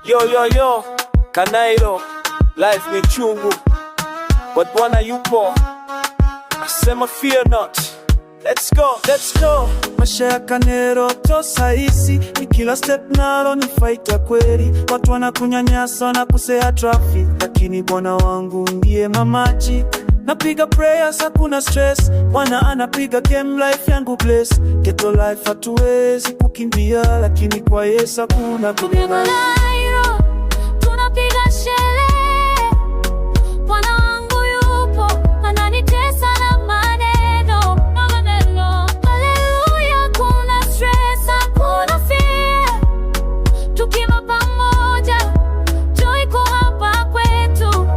Yo, Kanairo, life ni chungu, but Bwana yupo, asema fear not. Let's go. Maisha ya Kanairo tosa hisi, ni kila step nalo ni fight kweli. Watu wanakunyanyasa na kusea traffic, lakini Bwana wangu ndiye mamaji. Napiga prayers, hakuna stress. Bwana anapiga game, life yangu bless. Ghetto life hatuwezi kukimbia, lakini kwa Yesu hakuna kubeba. Tunapiga sherehe, Bwana wangu yupo, ananitesa na maneno. Hallelujah, kuna stress, hakuna fear. Tukiwa pamoja, joy iko hapa kwetu.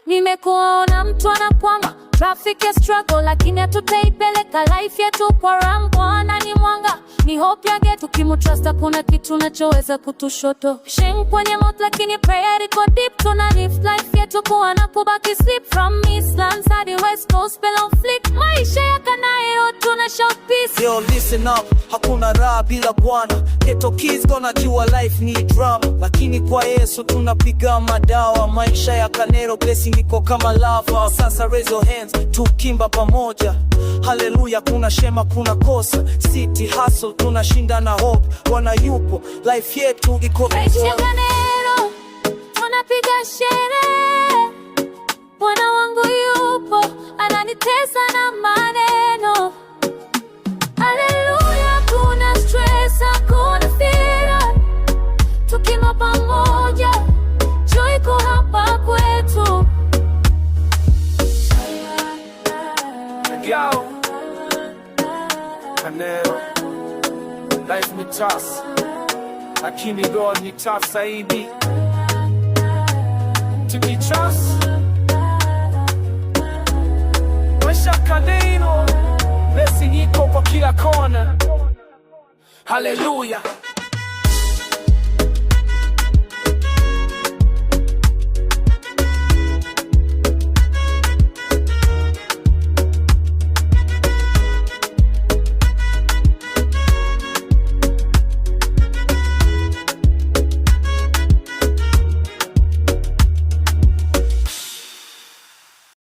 Nimekuona mtu anakwama, traffic ya struggle, lakini hatutaipeleka life yetu kwa ram. Bwana ni mwanga, ni hope ya ghetto, tukimutrust kuna kitu nachoweza kutushoto. Shame kwenye mouth, lakini prayer iko deep. Tuna live life yetu kuwa na kubaki sleep. From Eastlands hadi West Coast, on flick. Maisha ya Kanairo tuna shout peace. Yo, listen up, hakuna raha bila Bwana. Ghetto kids gonna jua life ni drama, lakini kwa Yesu tunapiga madawa. Maisha ya Kanairo blessing iko kama lava. Sasa raise your hands, tukimba pamoja. Hallelujah, kuna shema, kuna kosa. City hustle, tunashinda na hope. Bwana yupo, life yetu iko. Maisha ya Kanairo tunapiga sherehe, Bwana wangu yupo, ananitesa na maneno. Hallelujah, kuna stress, hakuna fear. Tukiwa pamoja, joy iko hapa kwetu. Yo, Kanairo, life ni tough, lakini God ni tough zaidi. To be trust, maisha ya Kanairo, blessing iko kwa kila kona. Hallelujah.